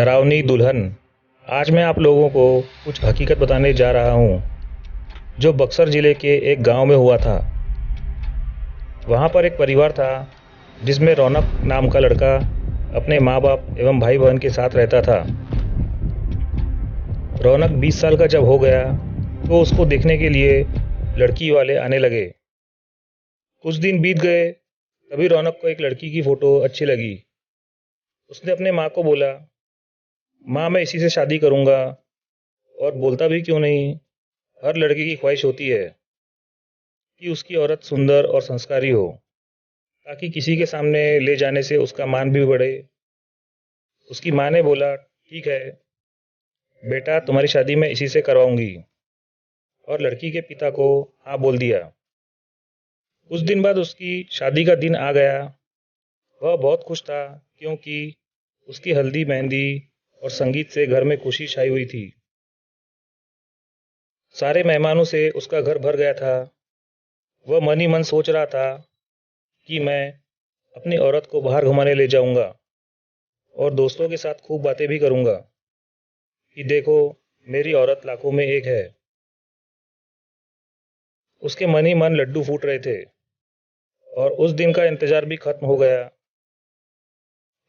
डरावनी दुल्हन। आज मैं आप लोगों को कुछ हकीकत बताने जा रहा हूँ जो बक्सर ज़िले के एक गांव में हुआ था। वहाँ पर एक परिवार था जिसमें रौनक नाम का लड़का अपने माँ बाप एवं भाई बहन के साथ रहता था। रौनक 20 साल का जब हो गया तो उसको देखने के लिए लड़की वाले आने लगे। कुछ दिन बीत गए, तभी रौनक को एक लड़की की फ़ोटो अच्छी लगी। उसने अपने माँ को बोला, माँ मैं इसी से शादी करूँगा। और बोलता भी क्यों नहीं, हर लड़के की ख्वाहिश होती है कि उसकी औरत सुंदर और संस्कारी हो, ताकि किसी के सामने ले जाने से उसका मान भी बढ़े। उसकी माँ ने बोला, ठीक है बेटा, तुम्हारी शादी मैं इसी से करवाऊंगी। और लड़की के पिता को हाँ बोल दिया। कुछ दिन बाद उसकी शादी का दिन आ गया। वह बहुत खुश था क्योंकि उसकी हल्दी मेहंदी और संगीत से घर में खुशी छाई हुई थी। सारे मेहमानों से उसका घर भर गया था। वह मन ही मन सोच रहा था कि मैं अपनी औरत को बाहर घुमाने ले जाऊंगा और दोस्तों के साथ खूब बातें भी करूंगा कि देखो मेरी औरत लाखों में एक है। उसके मन ही मन लड्डू फूट रहे थे और उस दिन का इंतजार भी खत्म हो गया,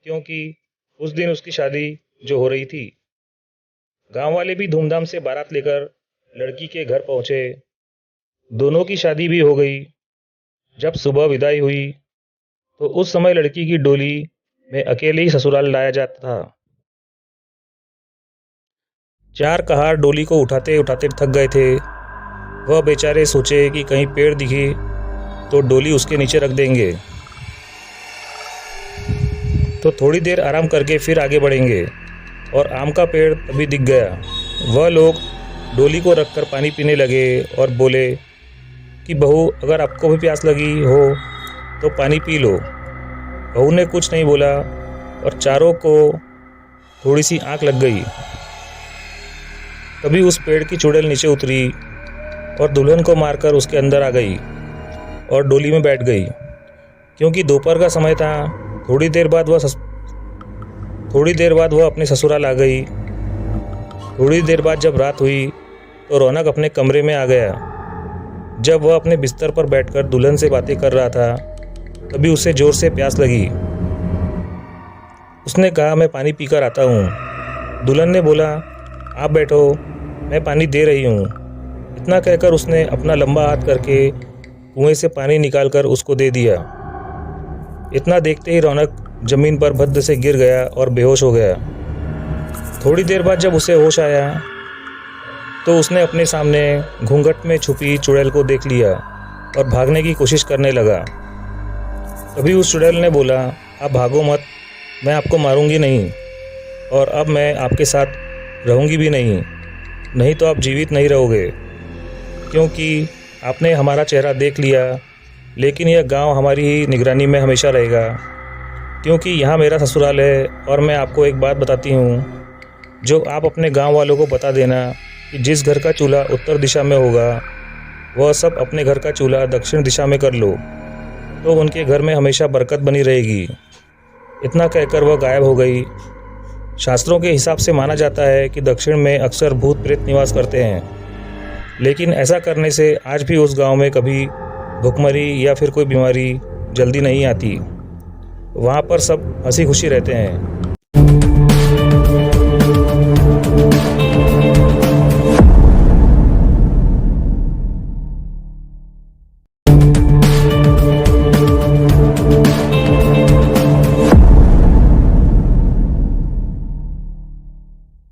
क्योंकि उस दिन उसकी शादी जो हो रही थी। गांव वाले भी धूमधाम से बारात लेकर लड़की के घर पहुंचे। दोनों की शादी भी हो गई। जब सुबह विदाई हुई तो उस समय लड़की की डोली में अकेले ही ससुराल लाया जाता था। चार कहार डोली को उठाते उठाते थक गए थे। वह बेचारे सोचे कि कहीं पेड़ दिखे तो डोली उसके नीचे रख देंगे, तो थोड़ी देर आराम करके फिर आगे बढ़ेंगे। और आम का पेड़ तभी दिख गया। वह लोग डोली को रखकर पानी पीने लगे और बोले कि बहू, अगर आपको भी प्यास लगी हो तो पानी पी लो। बहू ने कुछ नहीं बोला और चारों को थोड़ी सी आंख लग गई। तभी उस पेड़ की चुड़ैल नीचे उतरी और दुल्हन को मारकर उसके अंदर आ गई और डोली में बैठ गई। क्योंकि दोपहर का समय था, थोड़ी देर बाद वह अपने ससुराल आ गई। थोड़ी देर बाद जब रात हुई तो रौनक अपने कमरे में आ गया। जब वह अपने बिस्तर पर बैठकर दुल्हन से बातें कर रहा था, तभी उसे जोर से प्यास लगी। उसने कहा, मैं पानी पीकर आता हूँ। दुल्हन ने बोला, आप बैठो, मैं पानी दे रही हूँ। इतना कहकर उसने अपना लंबा हाथ करके कुएं से पानी निकालकर उसको दे दिया। इतना देखते ही रौनक जमीन पर भद्द से गिर गया और बेहोश हो गया। थोड़ी देर बाद जब उसे होश आया तो उसने अपने सामने घूंघट में छुपी चुड़ैल को देख लिया और भागने की कोशिश करने लगा। तभी उस चुड़ैल ने बोला, आप भागो मत, मैं आपको मारूंगी नहीं और अब मैं आपके साथ रहूंगी भी नहीं तो आप जीवित नहीं रहोगे, क्योंकि आपने हमारा चेहरा देख लिया। लेकिन यह गांव हमारी ही निगरानी में हमेशा रहेगा, क्योंकि यहाँ मेरा ससुराल है। और मैं आपको एक बात बताती हूँ जो आप अपने गांव वालों को बता देना कि जिस घर का चूल्हा उत्तर दिशा में होगा वह सब अपने घर का चूल्हा दक्षिण दिशा में कर लो, तो उनके घर में हमेशा बरकत बनी रहेगी। इतना कहकर वह गायब हो गई। शास्त्रों के हिसाब से माना जाता है कि दक्षिण में अक्सर भूत प्रेत निवास करते हैं, लेकिन ऐसा करने से आज भी उस गांव में कभी भुखमरी या फिर कोई बीमारी जल्दी नहीं आती। वहाँ पर सब हंसी खुशी रहते हैं।